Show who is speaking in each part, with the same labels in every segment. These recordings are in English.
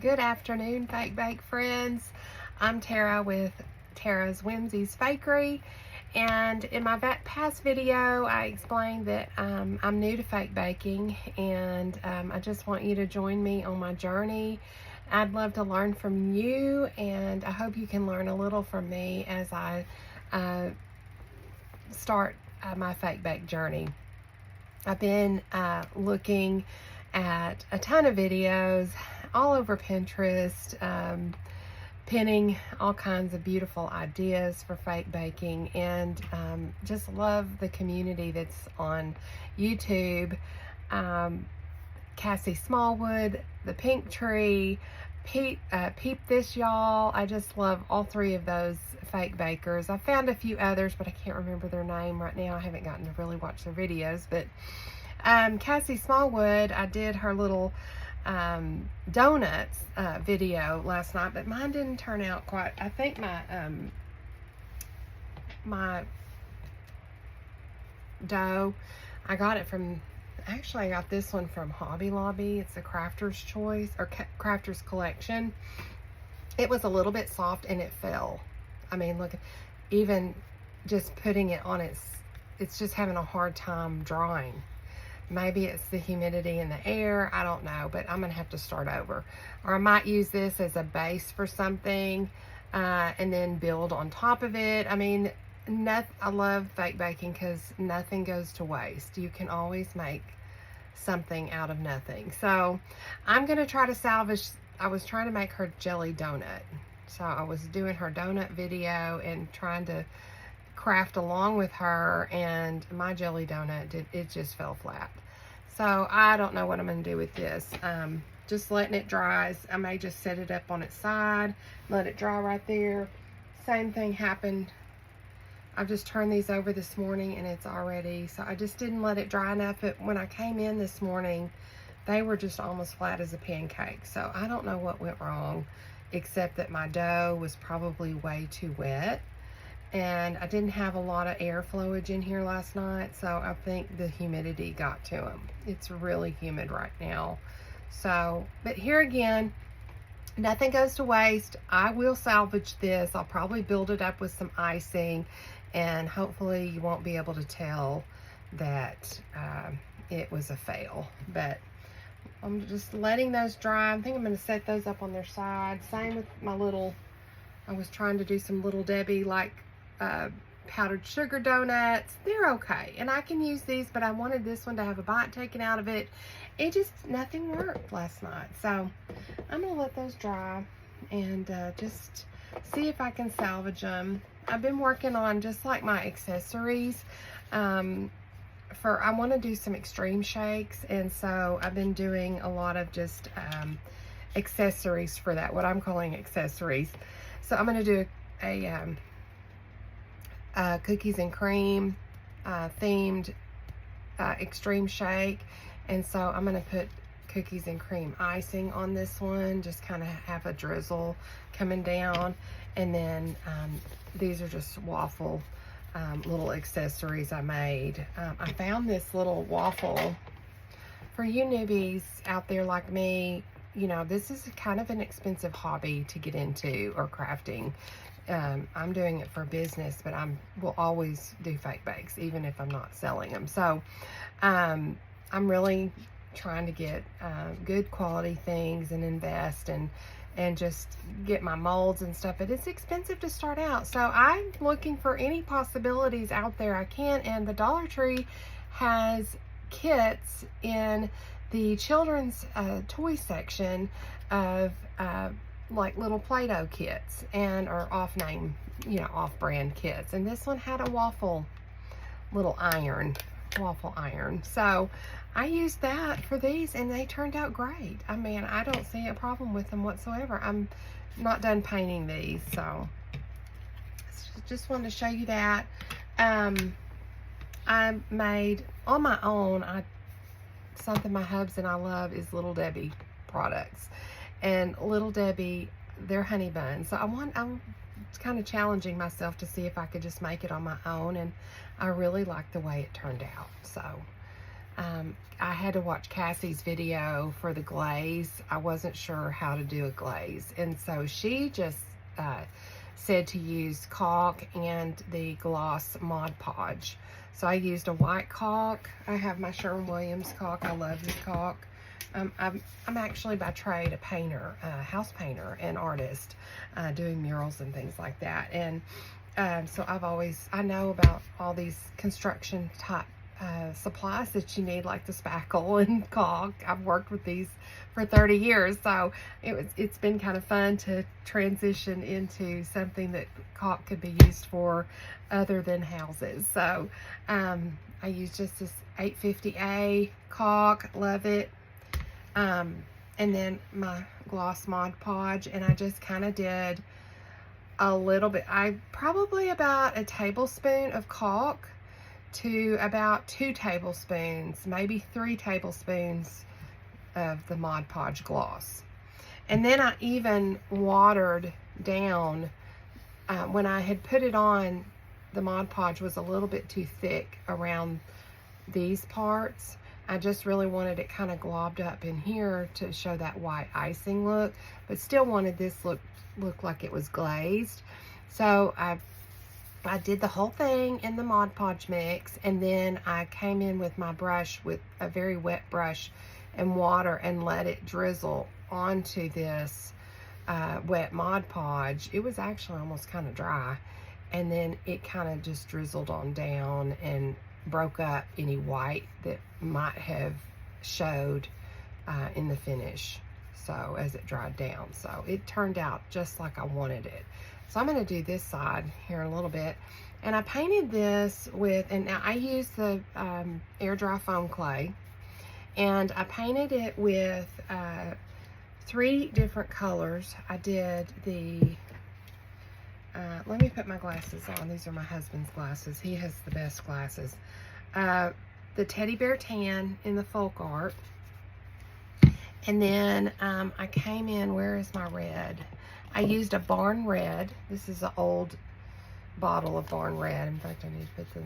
Speaker 1: Good afternoon, Fake Bake friends. I'm Tara with Tara's Whimsies Fakery, and in my past video I explained that I'm new to fake baking, and I just want you to join me on my journey. I'd love to learn from you, and I hope you can learn a little from me as I start my fake bake journey. I've been looking at a ton of videos all over Pinterest, pinning all kinds of beautiful ideas for fake baking, and just love the community that's on YouTube. Cassie Smallwood, The Pink Tree, Peep This Y'all. I just love all three of those fake bakers. I found a few others, but I can't remember their name right now. I haven't gotten to really watch their videos, but Cassie Smallwood, I did her little donuts video last night, but mine didn't turn out quite. I think my dough, I got it from, actually I got this one from Hobby Lobby. It's a Crafter's Choice, or Crafter's Collection. It was a little bit soft and it fell. I mean, look, even just putting it on, it's just having a hard time drying. Maybe it's the humidity in the air, I don't know, but I'm gonna have to start over. Or I might use this as a base for something and then build on top of it. I mean, I love fake baking because nothing goes to waste. You can always make something out of nothing. So I'm gonna try to salvage. I was trying to make her jelly donut. So I was doing her donut video and trying to craft along with her, and my jelly donut it just fell flat. So I don't know what I'm gonna do with this. Just letting it dry. I may just set it up on its side, let it dry right there. Same thing happened. I've just turned these over this morning and it's already, so I just didn't let it dry enough. When I came in this morning, they were just almost flat as a pancake. So I don't know what went wrong, except that my dough was probably way too wet. And I didn't have a lot of air flowage in here last night, so I think the humidity got to them. It's really humid right now. So, but here again, nothing goes to waste. I will salvage this. I'll probably build it up with some icing, and hopefully you won't be able to tell that it was a fail. But I'm just letting those dry. I think I'm going to set those up on their side. Same with my little, I was trying to do some Little Debbie like powdered sugar donuts. They're okay, and I can use these, but I wanted this one to have a bite taken out of it. It just, nothing worked last night. So I'm gonna let those dry and just see if I can salvage them. I've been working on just like my accessories I want to do some extreme shakes, and so I've been doing a lot of just accessories for that, what I'm calling accessories. So I'm going to do a cookies and cream themed extreme shake, and so I'm going to put cookies and cream icing on this one, just kind of have a drizzle coming down, and then these are just waffle little accessories I made. I found this little waffle. For you newbies out there like me, you know, this is kind of an expensive hobby to get into, or crafting. I'm doing it for business, but will always do fake bakes, even if I'm not selling them. So I'm really trying to get good quality things and invest and just get my molds and stuff, but it's expensive to start out. So I'm looking for any possibilities out there I can, and the Dollar Tree has kits in the children's toy section of like little Play-Doh kits, and or off-name, you know, off-brand kits. And this one had a waffle iron. So I used that for these, and they turned out great. I mean, I don't see a problem with them whatsoever. I'm not done painting these, so just wanted to show you that. I made on my own. Something my hubs and I love is Little Debbie products, and Little Debbie, their honey buns. So I'm kind of challenging myself to see if I could just make it on my own, and I really like the way it turned out. So I had to watch Cassie's video for the glaze. I wasn't sure how to do a glaze. And so she just said to use caulk and the gloss Mod Podge. So I used a white caulk. I have my Sherwin-Williams caulk. I love this caulk. I'm actually by trade a painter, house painter and artist, doing murals and things like that. And so I know about all these construction type supplies that you need, like the spackle and caulk. I've worked with these for 30 years, so it's been kind of fun to transition into something that caulk could be used for other than houses. So I use just this 850A caulk, love it. And then my gloss Mod Podge, and I just kind of did a little bit. Probably about a tablespoon of caulk to about 2 tablespoons, maybe 3 tablespoons of the Mod Podge gloss. And then I even watered down, when I had put it on, the Mod Podge was a little bit too thick around these parts. I just really wanted it kind of globbed up in here to show that white icing look, but still wanted this look like it was glazed. So I did the whole thing in the Mod Podge mix, and then I came in with my brush, with a very wet brush and water, and let it drizzle onto this wet Mod Podge. It was actually almost kind of dry, and then it kind of just drizzled on down and broke up any white that might have showed in the finish, so as it dried down. So it turned out just like I wanted it. So I'm going to do this side here in a little bit, and I painted this with, and now I used the air dry foam clay, and I painted it with 3 different colors. I did the let me put my glasses on. These are my husband's glasses. He has the best glasses. The Teddy Bear Tan in the Folk Art. And then I came in, where is my red? I used a Barn Red. This is an old bottle of Barn Red. In fact, I need to put the...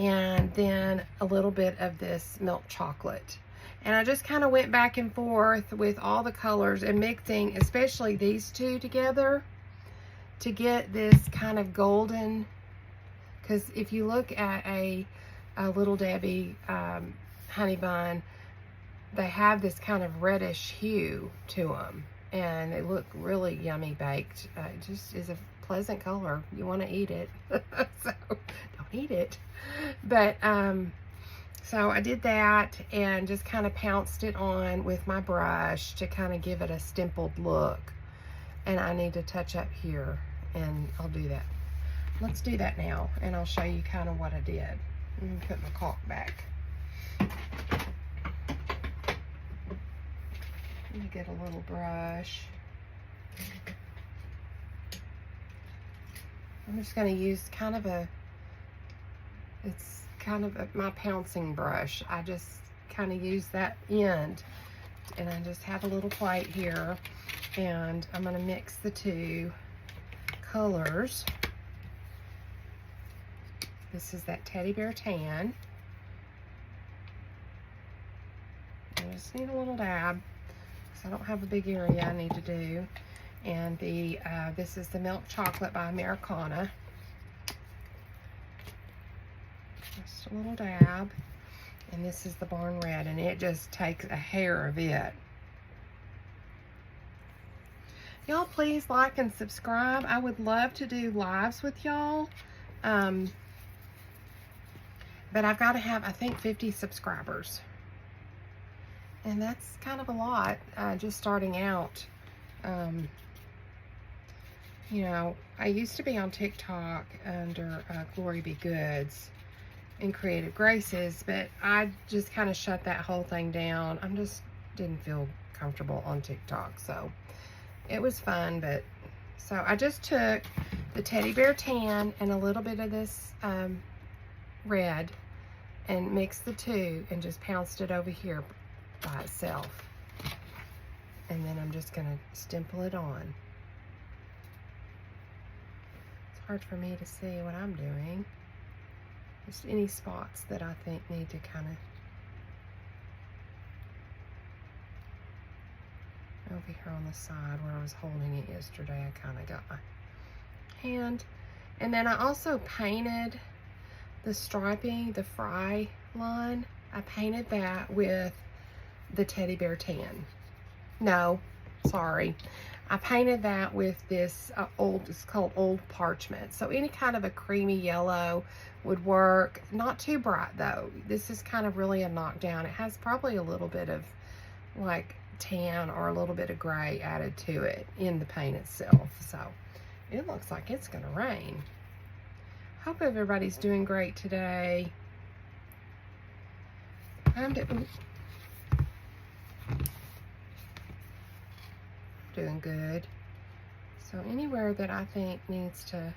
Speaker 1: And then a little bit of this milk chocolate. And I just kind of went back and forth with all the colors and mixing, especially these two together, to get this kind of golden, because if you look at a Little Debbie honey bun, they have this kind of reddish hue to them, and they look really yummy baked. It just is a pleasant color. You want to eat it. So don't eat it. But so I did that and just kind of pounced it on with my brush to kind of give it a stippled look. And I need to touch up here, and I'll do that. Let's do that now, and I'll show you kind of what I did. Let me put my caulk back. Let me get a little brush. I'm just going to use kind of it's kind of my pouncing brush. I just kind of use that end, and I just have a little plate here, and I'm going to mix the 2 colors. This is that Teddy Bear Tan. I just need a little dab, because I don't have a big area I need to do. And the this is the Milk Chocolate by Americana. Just a little dab. And this is the Barn Red, and it just takes a hair of it. Y'all please like and subscribe. I would love to do lives with y'all. But I've got to have, I think, 50 subscribers. And that's kind of a lot, just starting out. You know, I used to be on TikTok under Glory Be Goods and Creative Graces, but I just kind of shut that whole thing down. I just didn't feel comfortable on TikTok, so it was fun. But so I just took the Teddy Bear Tan and a little bit of this red and mixed the 2 and just pounced it over here by itself. And then I'm just going to stipple it on. It's hard for me to see what I'm doing. Just any spots that I think need to kind of, over here on the side where I was holding it yesterday, I kind of got my hand. And then I also painted the striping, the fry line. I painted that with the Teddy Bear Tan. No, sorry. I painted that with this it's called Old Parchment. So any kind of a creamy yellow would work. Not too bright though. This is kind of really a knockdown. It has probably a little bit of like tan or a little bit of gray added to it in the paint itself. So it looks like it's gonna rain. Hope everybody's doing great today. I'm doing good. So anywhere that I think needs to,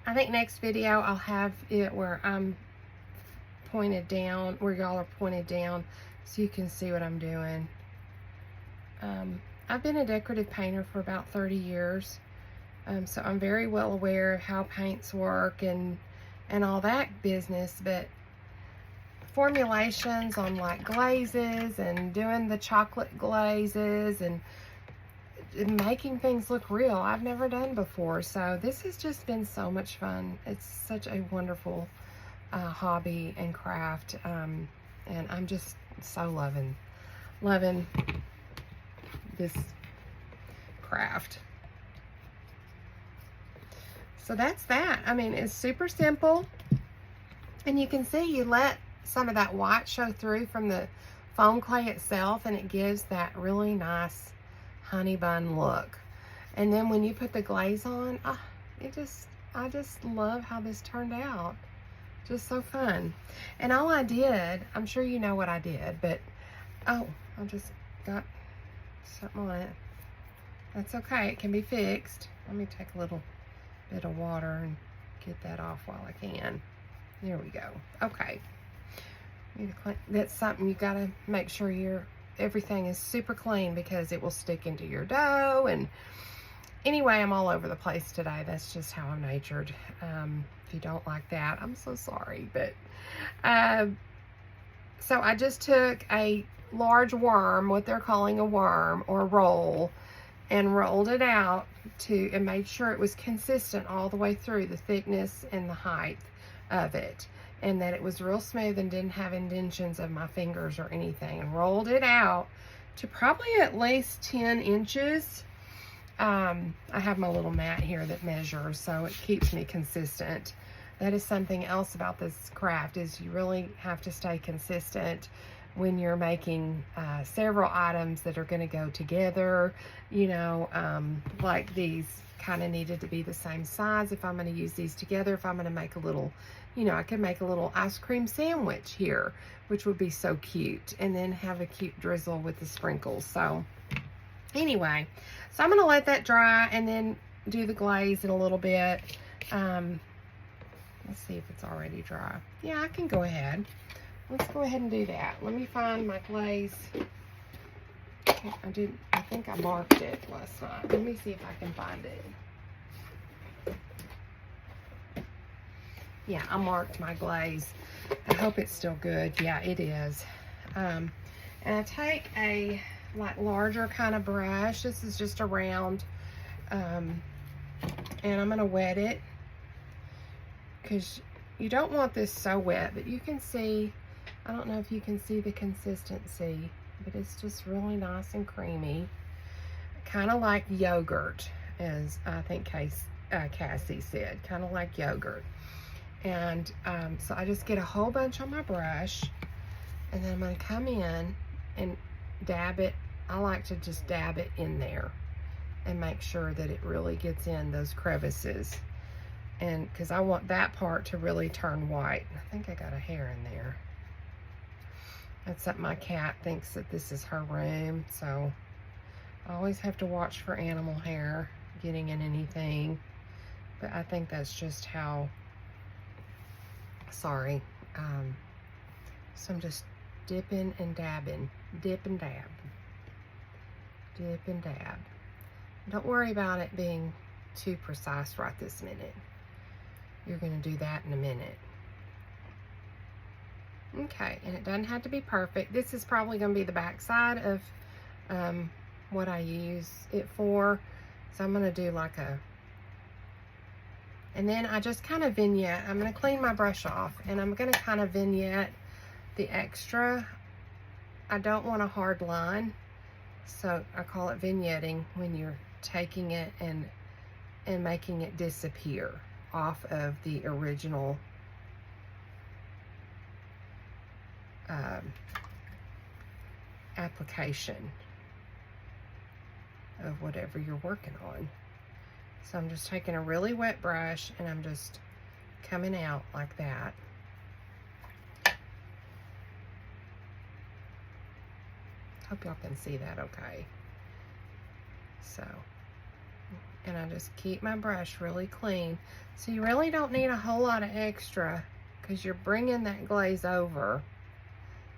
Speaker 1: I think next video I'll have it where I'm pointed down, where y'all are pointed down, so you can see what I'm doing. I've been a decorative painter for about 30 years. So I'm very well aware of how paints work and all that business, but formulations on like glazes and doing the chocolate glazes and making things look real, I've never done before. So this has just been so much fun. It's such a wonderful hobby and craft, and I'm just so loving this craft. So that's that. I mean, it's super simple. And you can see you let some of that white show through from the foam clay itself, and it gives that really nice honey bun look. And then when you put the glaze on, I just love how this turned out. Just so fun. And all I did, I'm sure you know what I did, but oh, I just got something on it. That's okay, it can be fixed. Let me take a little bit of water and get that off while I can. There we go. Okay. That's something you gotta make sure everything is super clean, because it will stick into your dough. And anyway, I'm all over the place today. That's just how I'm natured. If you don't like that, I'm so sorry. But so I just took a large worm, what they're calling a worm or roll, and rolled it out and made sure it was consistent all the way through, the thickness and the height of it, and that it was real smooth and didn't have indentions of my fingers or anything, and rolled it out to probably at least 10 inches. I have my little mat here that measures, so it keeps me consistent. That is something else about this craft, is you really have to stay consistent when you're making several items that are going to go together. You know, like these kind of needed to be the same size if I'm going to use these together. If I'm going to make a little, you know, I could make a little ice cream sandwich here, which would be so cute, and then have a cute drizzle with the sprinkles. So anyway, so I'm going to let that dry and then do the glaze in a little bit. Let's see if it's already dry. Yeah, I can go ahead. Let's go ahead and do that. Let me find my glaze. I think I marked it last night. Let me see if I can find it. Yeah, I marked my glaze. I hope it's still good. Yeah, it is. And I take a like larger kind of brush. This is just a round. And I'm going to wet it, because you don't want this so wet, but you can see, I don't know if you can see the consistency, but it's just really nice and creamy. Kind of like yogurt, as I think Cassie said, kind of like yogurt. And so I just get a whole bunch on my brush, and then I'm going to come in and dab it. I like to just dab it in there and make sure that it really gets in those crevices. And because I want that part to really turn white. I think I got a hair in there. That's up. My cat thinks that this is her room, so I always have to watch for animal hair getting in anything. But I think that's just how, sorry. So I'm just dipping and dabbing. Dip and dab. Dip and dab. Don't worry about it being too precise right this minute. you're going to do that in a minute. Okay, and it doesn't have to be perfect. This is probably going to be the back side of what I use it for. So I'm going to do like a, and then I just kind of vignette. I'm going to clean my brush off, and I'm going to kind of vignette the extra. I don't want a hard line, so I call it vignetting when you're taking it and making it disappear off of the original application of whatever you're working on. So I'm just taking a really wet brush and I'm just coming out like that. Hope y'all can see that okay. So, and I just keep my brush really clean. So you really don't need a whole lot of extra because you're bringing that glaze over.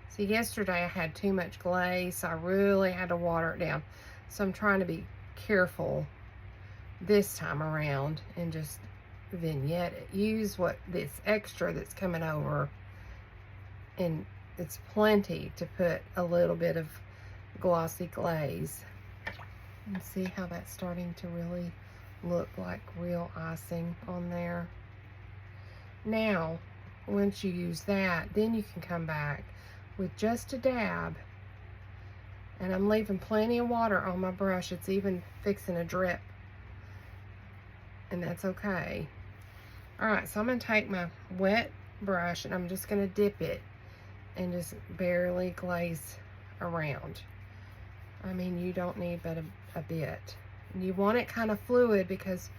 Speaker 1: See, yesterday I had too much glaze, so I really had to water it down. So I'm trying to be careful this time around and just vignette it. Use what this extra that's coming over, and it's plenty to put a little bit of glossy glaze. And see how that's starting to really look like real icing on there. Now, once you use that, then you can come back with just a dab, and I'm leaving plenty of water on my brush. It's even fixing a drip, and that's okay. All right, so I'm gonna take my wet brush and I'm just gonna dip it and just barely glaze around. I mean, you don't need but a bit. You want it kind of fluid because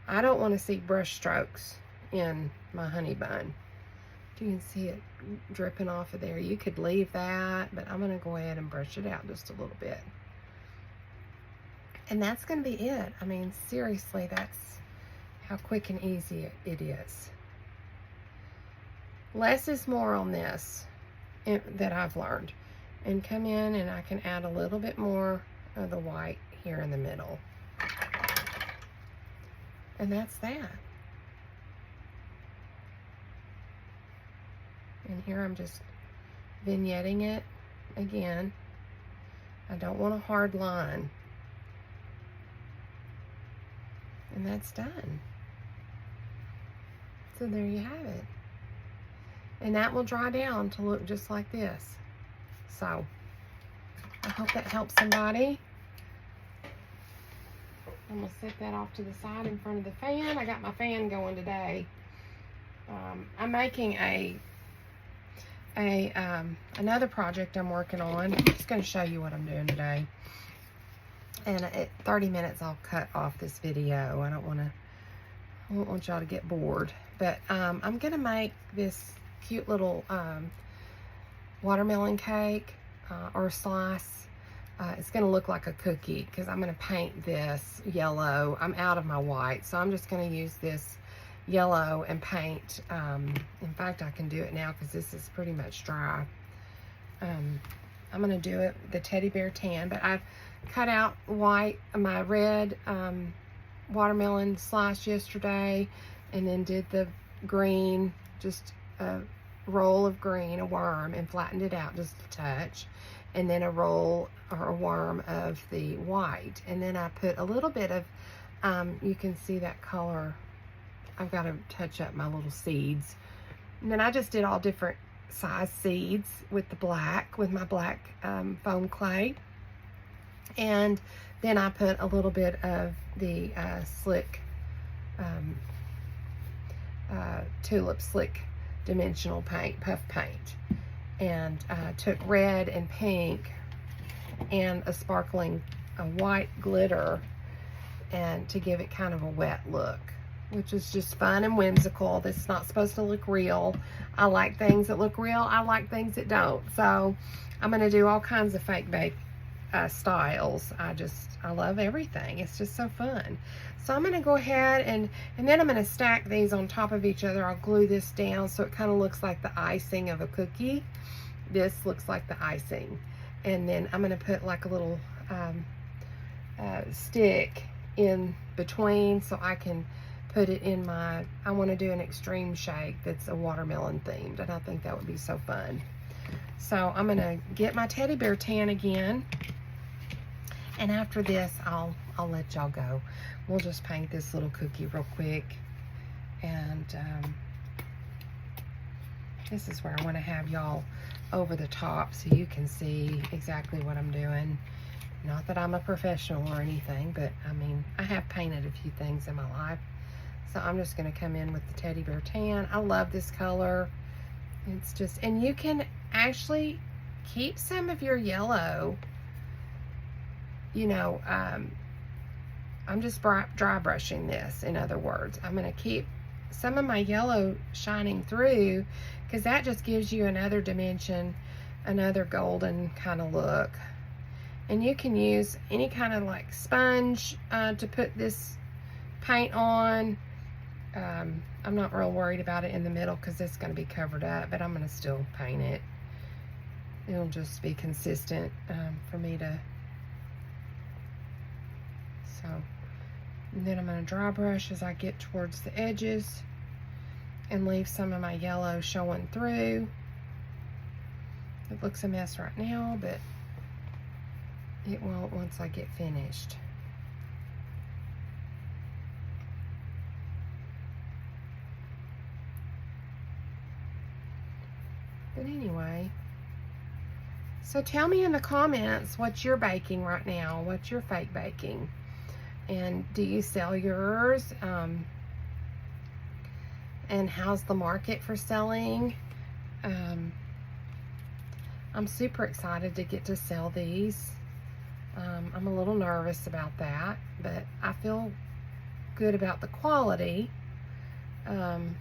Speaker 1: I don't want to see brush strokes in my honey bun. You can see it dripping off of there. You could leave that, but I'm going to go ahead and brush it out just a little bit. And that's going to be it. I mean, seriously, that's how quick and easy it is. Less is more on this that I've learned. And come in and I can add a little bit more of the white here in the middle. And that's that. And here I'm just vignetting it again. I don't want a hard line. And that's done. So there you have it. And that will dry down to look just like this. So I hope that helps somebody. I'm gonna set that off to the side in front of the fan. I got my fan going today. I'm making another project I'm working on. I'm just going to show you what I'm doing today. And at 30 minutes I'll cut off this video. I don't want y'all to get bored. But I'm going to make this cute little watermelon cake or slice. It's going to look like a cookie because I'm going to paint this yellow. I'm out of my white, so I'm just going to use this yellow and paint. In fact, I can do it now because this is pretty much dry. I'm going to do it the teddy bear tan, but I've cut out my red watermelon slice yesterday, and then did the green, just a roll of green, a worm, and flattened it out just a touch, and then a roll or a worm of the white, and then I put a little bit of you can see that color. I've got to touch up my little seeds. And then I just did all different size seeds with the black, with my black foam clay. And then I put a little bit of the slick, tulip slick dimensional paint, puff paint. And took red and pink and a sparkling white glitter, and to give it kind of a wet look, which is just fun and whimsical. This is not supposed to look real. I like things that look real. I like things that don't. So I'm going to do all kinds of fake bake styles. I love everything. It's just so fun. So I'm going to go ahead and then I'm going to stack these on top of each other. I'll glue this down so it kind of looks like the icing of a cookie. This looks like the icing. And then I'm going to put like a little stick in between so I can put it in my, I want to do an extreme shake that's a watermelon themed, and I think that would be so fun. So I'm gonna get my teddy bear tan again, and after this I'll let y'all go. We'll just paint this little cookie real quick, and this is where I want to have y'all over the top so you can see exactly what I'm doing. Not that I'm a professional or anything, but I mean, I have painted a few things in my life. So I'm just going to come in with the teddy bear tan. I love this color. It's just, and you can actually keep some of your yellow, you know, I'm just dry brushing this, in other words. I'm going to keep some of my yellow shining through, because that just gives you another dimension, another golden kind of look. And you can use any kind of like sponge to put this paint on. I'm not real worried about it in the middle because it's going to be covered up, but I'm going to still paint it. It'll just be consistent for me to. So, and then I'm going to dry brush as I get towards the edges and leave some of my yellow showing through. It looks a mess right now, but it won't once I get finished. But anyway, so tell me in the comments what you're baking right now. What's your fake baking? And do you sell yours? And how's the market for selling? I'm super excited to get to sell these. I'm a little nervous about that, but I feel good about the quality. You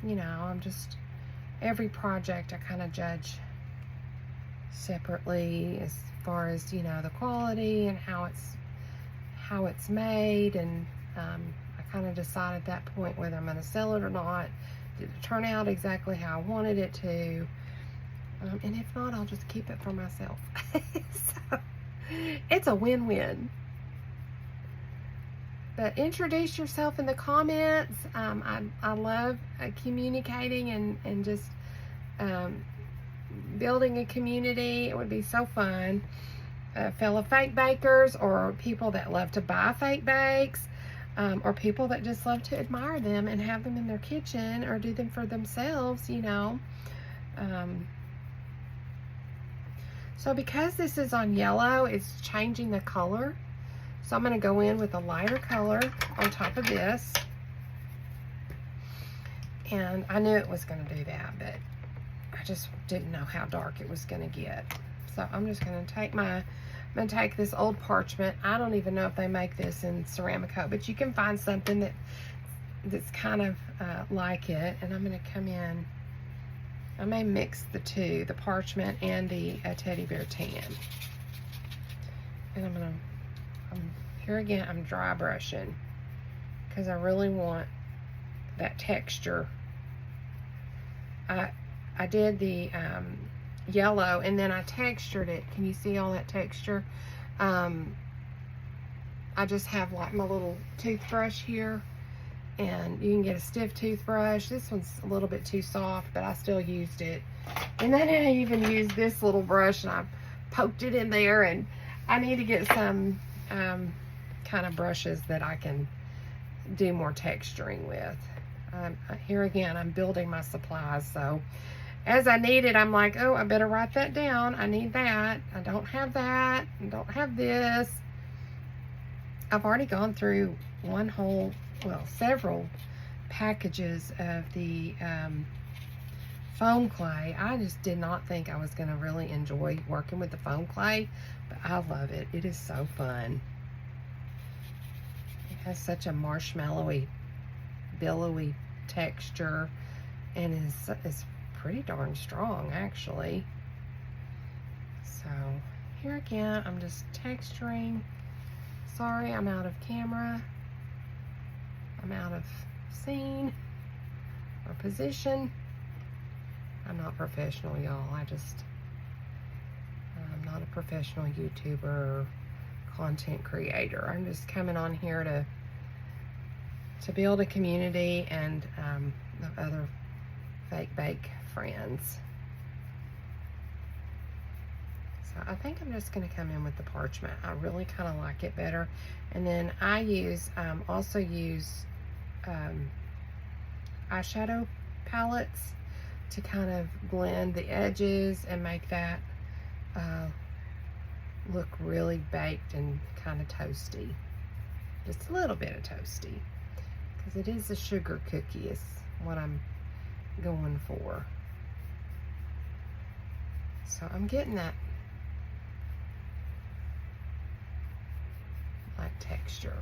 Speaker 1: know, I'm just, every project I kind of judge separately as far as, you know, the quality and how it's made, and I kind of decide at that point whether I'm going to sell it or not. Did it turn out exactly how I wanted it to? And if not, I'll just keep it for myself. So, it's a win-win. But introduce yourself in the comments. I love communicating and just building a community. It would be so fun. Fellow fake bakers, or people that love to buy fake bakes, or people that just love to admire them and have them in their kitchen or do them for themselves, you know. So because this is on yellow, it's changing the color. So I'm going to go in with a lighter color on top of this. And I knew it was going to do that, but I just didn't know how dark it was going to get. So I'm just going to take this old parchment. I don't even know if they make this in Ceramico, but you can find something that's kind of like it. And I'm going to come in. I may mix the two, the parchment and the teddy bear tan. And here again, I'm dry brushing because I really want that texture. I did the yellow and then I textured it. Can you see all that texture? I just have like my little toothbrush here, and you can get a stiff toothbrush. This one's a little bit too soft, but I still used it. And then I even used this little brush and I poked it in there, and I need to get some kind of brushes that I can do more texturing with. Here again, I'm building my supplies, so as I need it, I'm like, oh, I better write that down. I need that. I don't have that. I don't have this. I've already gone through several packages of the foam clay. I just did not think I was going to really enjoy working with the foam clay, but I love it. It is so fun. It has such a marshmallowy, billowy texture, and is pretty darn strong, actually. So here again, I'm just texturing. Sorry, I'm out of camera. I'm out of scene or position. I'm not professional, y'all. I'm not a professional YouTuber or content creator. I'm just coming on here to to build a community and of other fake bake friends. So I think I'm just going to come in with the parchment. I really kind of like it better. And then I use, also use eyeshadow palettes to kind of blend the edges and make that look really baked and kind of toasty. Just a little bit of toasty, because it is a sugar cookie is what I'm going for. So I'm getting that like texture.